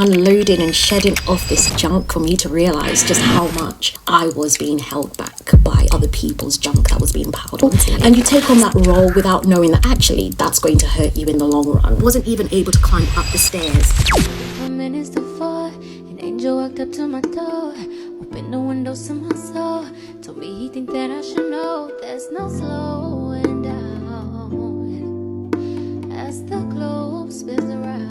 unloading and shedding off this junk for me to realize just how much I was being held back by other people's junk that was being piled onto me. And you take on that role without knowing that actually that's going to hurt you in the long run. Wasn't even able to climb up the stairs. 4 minutes to 4, an angel walked up to my door, opened the windows to my soul, told me he think that I should know there's no slowing down as the globe spins around.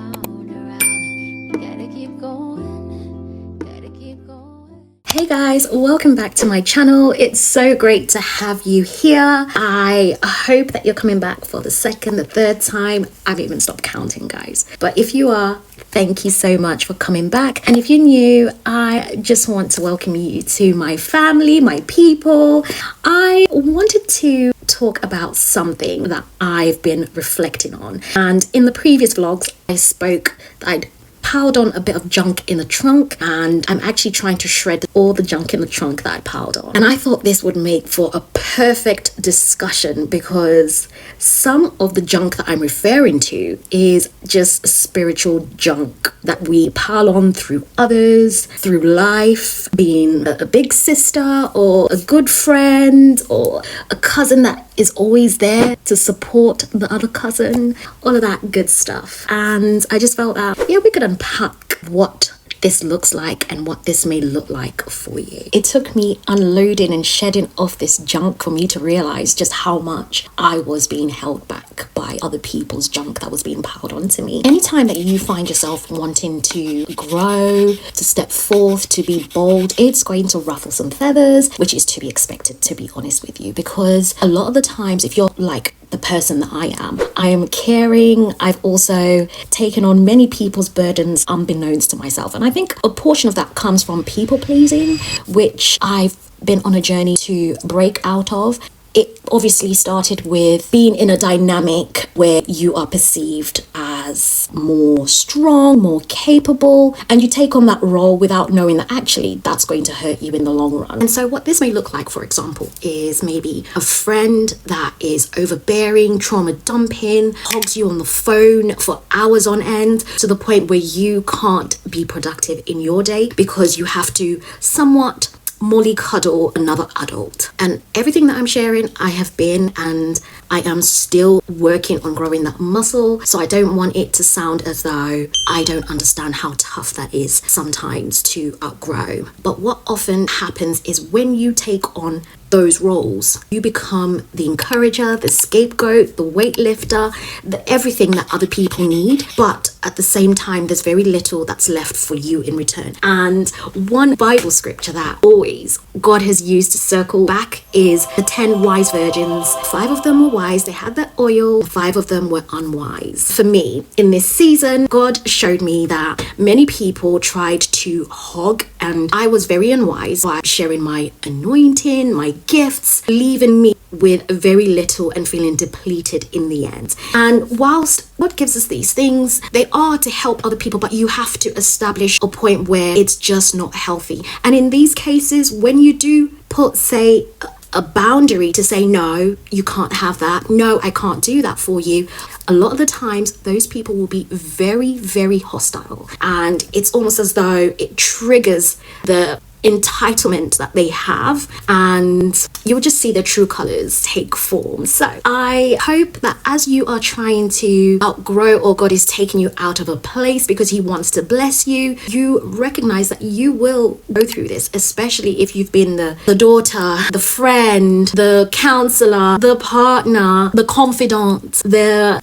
Hey guys, welcome back to my channel. It's so great to have you here. I hope that you're coming back for the second, the third time. I haven't even stopped counting, guys. But if you are, thank you so much for coming back. And if you're new, I just want to welcome you to my family, my people. I wanted to talk about something that I've been reflecting on. And in the previous vlogs, I spoke that I'd piled on a bit of junk in the trunk, and I'm actually trying to shred all the junk in the trunk that I piled on. And I thought this would make for a perfect discussion because some of the junk that I'm referring to is just spiritual junk that we pile on through others, through life, being a big sister or a good friend or a cousin that is always there to support the other cousin, all of that good stuff. And I just felt that, yeah, we could unpack what this looks like and what this may look like for you. It took me unloading and shedding off this junk for me to realize just how much I was being held back by other people's junk that was being piled onto me. Anytime that you find yourself wanting to grow, to step forth, to be bold, it's going to ruffle some feathers, which is to be expected, to be honest with you, because a lot of the times, if you're like the person that I am caring. I've also taken on many people's burdens unbeknownst to myself. And I think a portion of that comes from people pleasing, which I've been on a journey to break out of. It obviously started with being in a dynamic where you are perceived as more strong, more capable, and you take on that role without knowing that actually that's going to hurt you in the long run. And so what this may look like, for example, is maybe a friend that is overbearing, trauma dumping, hogs you on the phone for hours on end to the point where you can't be productive in your day because you have to somewhat mollycoddle another adult. And everything that I'm sharing, I have been and I am still working on growing that muscle. So I don't want it to sound as though I don't understand how tough that is sometimes to outgrow. But what often happens is when you take on those roles, you become the encourager, the scapegoat, the weightlifter, the everything that other people need. But at the same time, there's very little that's left for you in return. And one Bible scripture that always God has used to circle back is the 10 wise virgins. 5 of them were wise, they had that oil, 5 of them were unwise. For me, in this season, God showed me that many people tried to hog, and I was very unwise by sharing my anointing, my gifts, leaving me with very little and feeling depleted in the end. And whilst God gives us these things, they are to help other people, but you have to establish a point where it's just not healthy. And in these cases, when you do put, say, a boundary to say, no, you can't have that. No, I can't do that for you. A lot of the times, those people will be very, very hostile. And it's almost as though it triggers the entitlement that they have, and you will just see their true colors take form. So I hope that as you are trying to outgrow, or God is taking you out of a place because he wants to bless you, you recognize that you will go through this, especially if you've been the daughter, the friend, the counselor, the partner, the confidant, the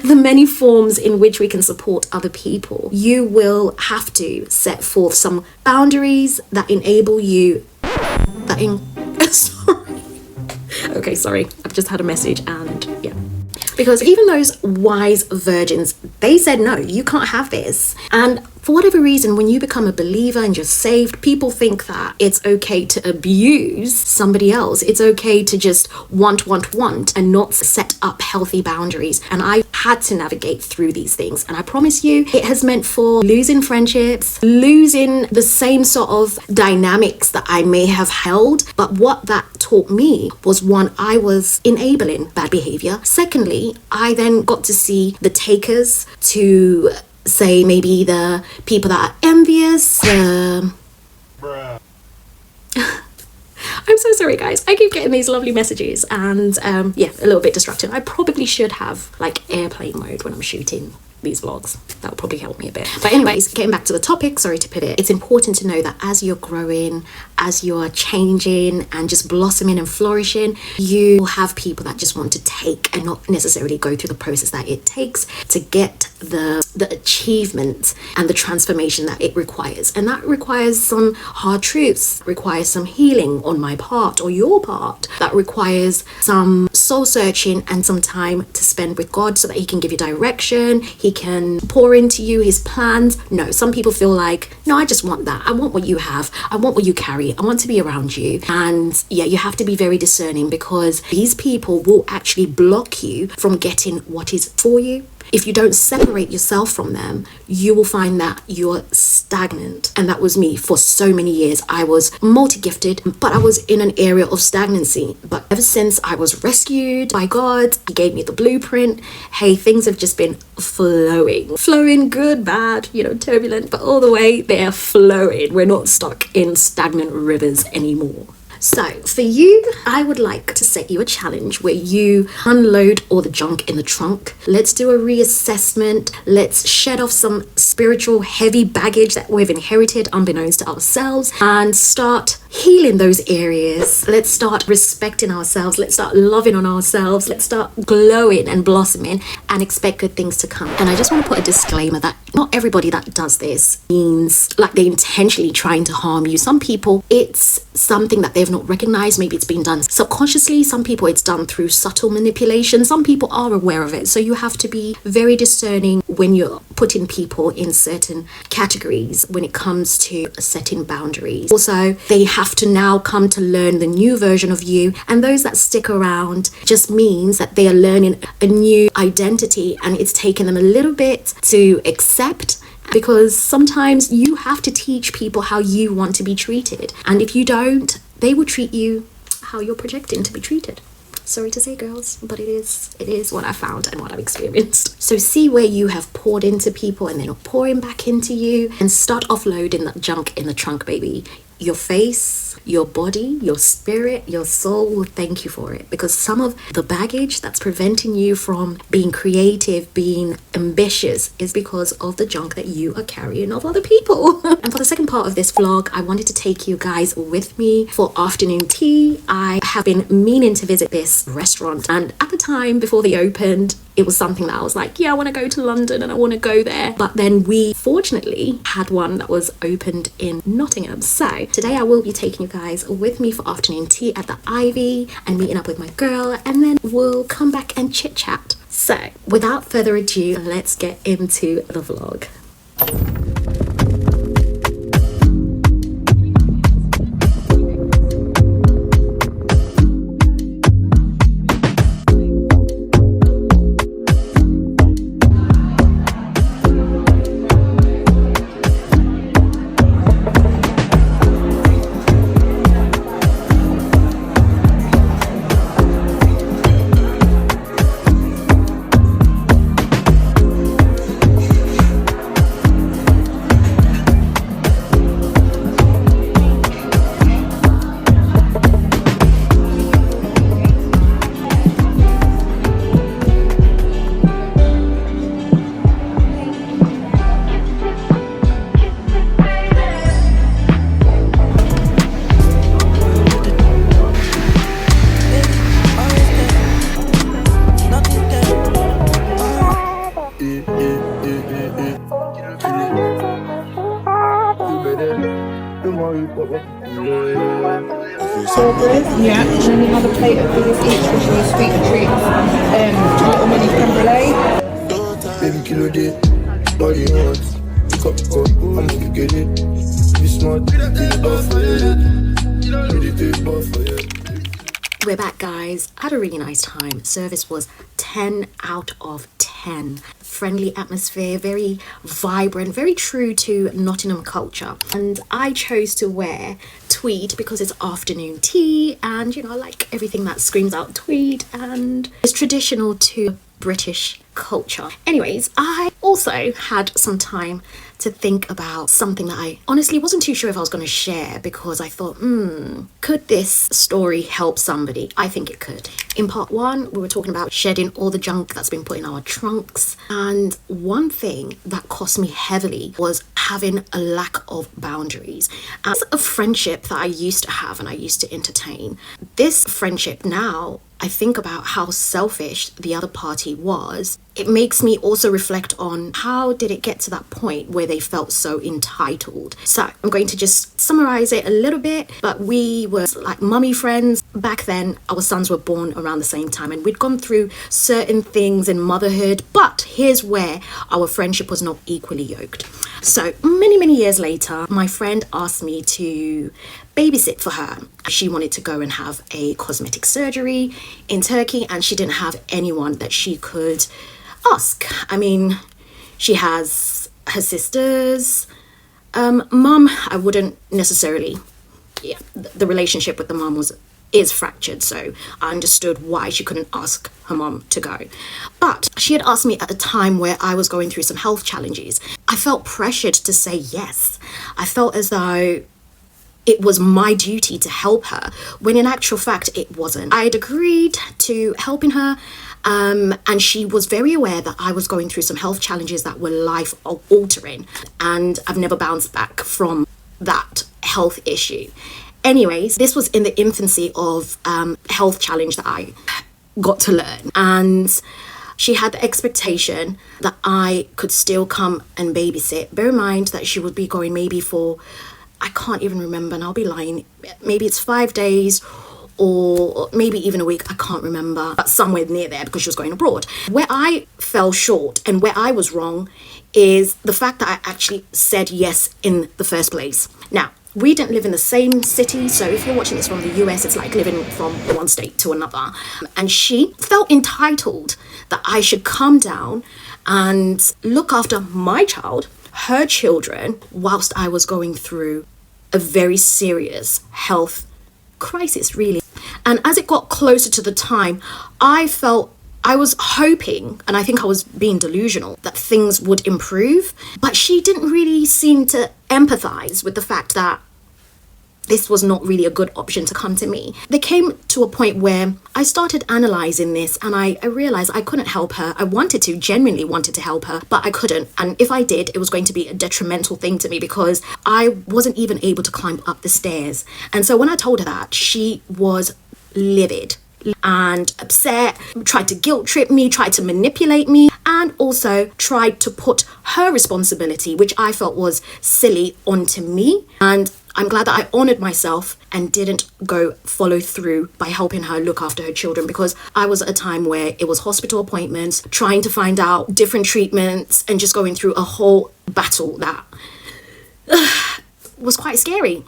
many forms in which we can support other people. You will have to set forth some boundaries that enable you sorry, I've just had a message, and yeah, because even those wise virgins, they said, no, you can't have this. And for whatever reason, when you become a believer and you're saved, people think that it's okay to abuse somebody else. It's okay to just want and not set up healthy boundaries. And I had to navigate through these things. And I promise you, it has meant for losing friendships, losing the same sort of dynamics that I may have held. But what that taught me was, one, I was enabling bad behavior. Secondly, I then got to see the takers to say maybe the people that are envious, I'm so sorry guys, I keep getting these lovely messages and yeah, a little bit distracted. I probably should have like airplane mode when I'm shooting these vlogs. That would probably help me a bit. But anyways, getting back to the topic, sorry to pivot. It's important to know that as you're growing, as you're changing and just blossoming and flourishing, you will have people that just want to take and not necessarily go through the process that it takes to get the achievement and the transformation that it requires. And that requires some hard truths, requires some healing on my part or your part, that requires some soul searching and some time to spend with God so that he can give you direction, he can pour into you his plans. No, some people feel like, no, I just want that. I want what you have. I want what you carry. I want to be around you. And yeah, you have to be very discerning, because these people will actually block you from getting what is for you. If you don't separate yourself from them, you will find that you're stagnant. And that was me for so many years. I was multi-gifted, but I was in an area of stagnancy. But ever since I was rescued by God, he gave me the blueprint. Hey, things have just been flowing, good, bad, turbulent, but all the way they're flowing. We're not stuck in stagnant rivers anymore. So for you, I would like to set you a challenge where you unload all the junk in the trunk. Let's do a reassessment. Let's shed off some spiritual heavy baggage that we've inherited unbeknownst to ourselves and start healing those areas. Let's start respecting ourselves. Let's start loving on ourselves. Let's start glowing and blossoming and expect good things to come. And I just want to put a disclaimer that not everybody that does this means like they're intentionally trying to harm you. Some people, it's something that they've not recognized. Maybe it's been done subconsciously. Some people it's done through subtle manipulation. Some people are aware of it. So you have to be very discerning when you're putting people in certain categories when it comes to setting boundaries. Also, they have to now come to learn the new version of you, and those that stick around just means that they are learning a new identity, and it's taken them a little bit to accept, because sometimes you have to teach people how you want to be treated, and if you don't, they will treat you how you're projecting to be treated. Sorry to say, girls, but it is what I found and what I've experienced. So see where you have poured into people and they're not pouring back into you, and start offloading that junk in the trunk, baby. Your face, your body, your spirit, your soul will thank you for it, because some of the baggage that's preventing you from being creative, being ambitious, is because of the junk that you are carrying of other people. And for the second part of this vlog, I wanted to take you guys with me for afternoon tea. I have been meaning to visit this restaurant, and at the time before they opened, it was something that I was like, yeah, I want to go to London and I want to go there. But then we fortunately had one that was opened in Nottingham. So today I will be taking you guys with me for afternoon tea at the Ivy and meeting up with my girl, and then we'll come back and chit chat. So without further ado, let's get into the vlog. Yeah, and then another plate of these each, which are sweet treats, a little mini creme brulee. Baby kilo day, body hot, cup, I'm gonna get it. Be smart, be the bar for you, be the bar for you. We're back, guys. I had a really nice time. Service was 10 out of 10. Friendly atmosphere, very vibrant, very true to Nottingham culture. And I chose to wear tweed because it's afternoon tea, and I like everything that screams out tweed, and it's traditional to British culture. Anyways, I also had some time to think about something that I honestly wasn't too sure if I was going to share, because I thought, could this story help somebody? I think it could. In part one, we were talking about shedding all the junk that's been put in our trunks. And one thing that cost me heavily was having a lack of boundaries. As a friendship that I used to have and I used to entertain, this friendship now, I think about how selfish the other party was. It makes me also reflect on how did it get to that point where they felt so entitled. So I'm going to just summarize it a little bit, but we were like mummy friends. Back then, our sons were born around the same time and we'd gone through certain things in motherhood, but here's where our friendship was not equally yoked. So many years later, my friend asked me to babysit for her. She wanted to go and have a cosmetic surgery in Turkey and she didn't have anyone that she could ask. I mean, she has her sisters. Mum, I wouldn't necessarily, the relationship with the mum is fractured, so I understood why she couldn't ask her mom to go. But she had asked me at a time where I was going through some health challenges. I felt pressured to say yes. I felt as though it was my duty to help her, when in actual fact it wasn't. I had agreed to helping her, and she was very aware that I was going through some health challenges that were life altering, and I've never bounced back from that health issue. Anyways, this was in the infancy of health challenge that I got to learn, and she had the expectation that I could still come and babysit. Bear in mind that she would be going maybe for, I can't even remember, and I'll be lying, maybe it's 5 days or maybe even a week, I can't remember, but somewhere near there, because she was going abroad. Where I fell short and where I was wrong is the fact that I actually said yes in the first place. Now, we didn't live in the same city, so if you're watching this from the US, it's like living from one state to another. And she felt entitled that I should come down and look after my child, her children, whilst I was going through a very serious health crisis, really. And as it got closer to the time, I was hoping, and I think I was being delusional, that things would improve, but she didn't really seem to empathize with the fact that this was not really a good option to come to me. There came to a point where I started analyzing this, and I realized I couldn't help her. I genuinely wanted to help her, but I couldn't. And if I did, it was going to be a detrimental thing to me, because I wasn't even able to climb up the stairs. And so when I told her that, she was livid and upset, tried to guilt trip me, tried to manipulate me, and also tried to put her responsibility, which I felt was silly, onto me. And I'm glad that I honored myself and didn't go follow through by helping her look after her children, because I was at a time where it was hospital appointments, trying to find out different treatments, and just going through a whole battle that was quite scary.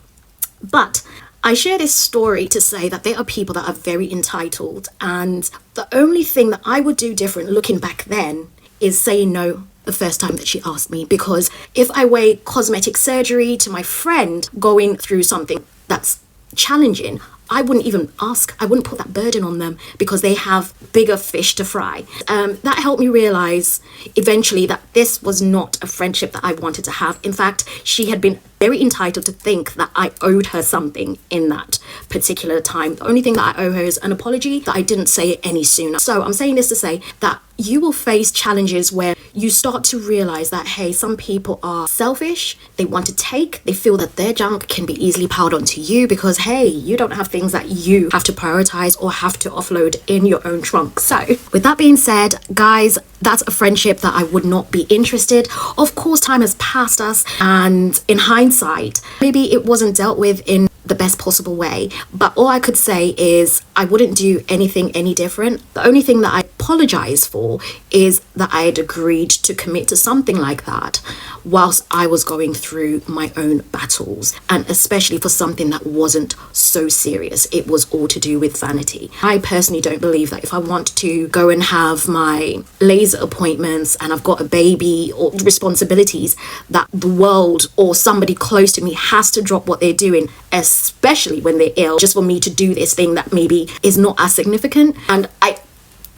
But I share this story to say that there are people that are very entitled, and the only thing that I would do different looking back then is saying no the first time that she asked me. Because if I weigh cosmetic surgery to my friend going through something that's challenging, I wouldn't even ask. I wouldn't put that burden on them, because they have bigger fish to fry. That helped me realize eventually that this was not a friendship that I wanted to have. In fact, she had been very entitled to think that I owed her something in that particular time. The only thing that I owe her is an apology, that I didn't say it any sooner. So I'm saying this to say that you will face challenges where you start to realize that, hey, some people are selfish, they want to take, they feel that their junk can be easily piled onto you, because, hey, you don't have things that you have to prioritize or have to offload in your own trunk. So with that being said, guys, that's a friendship that I would not be interested. Of course, time has passed us, and in hindsight, maybe it wasn't dealt with in the best possible way, but all I could say is I wouldn't do anything any different. The only thing that I apologize for is that I had agreed to commit to something like that whilst I was going through my own battles, and especially for something that wasn't so serious. It was all to do with vanity. I personally don't believe that if I want to go and have my laser appointments and I've got a baby or responsibilities, that the world or somebody close to me has to drop what they're doing, especially when they're ill, just for me to do this thing that maybe is not as significant. And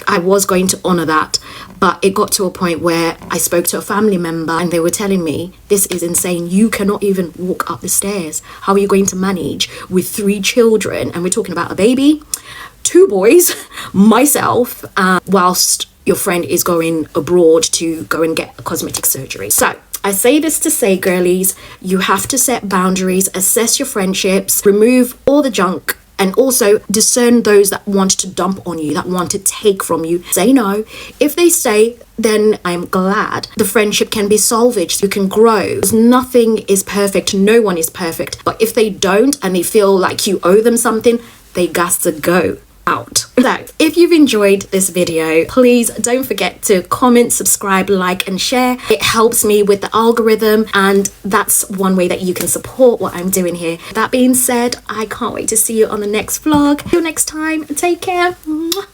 I was going to honor that, but it got to a point where I spoke to a family member and they were telling me, this is insane. You cannot even walk up the stairs. How are you going to manage with 3 children? And we're talking about a baby, 2 boys, myself, whilst your friend is going abroad to go and get a cosmetic surgery. So I say this to say, girlies, you have to set boundaries, assess your friendships, remove all the junk, and also discern those that want to dump on you, that want to take from you. Say no. If they stay, then I'm glad. The friendship can be salvaged. You can grow. Nothing is perfect. No one is perfect. But if they don't and they feel like you owe them something, they got to go out. So if you've enjoyed this video, please don't forget to comment, subscribe, like and share. It helps me with the algorithm, and that's one way that you can support what I'm doing here. That being said, I can't wait to see you on the next vlog. Till next time, take care. Mwah.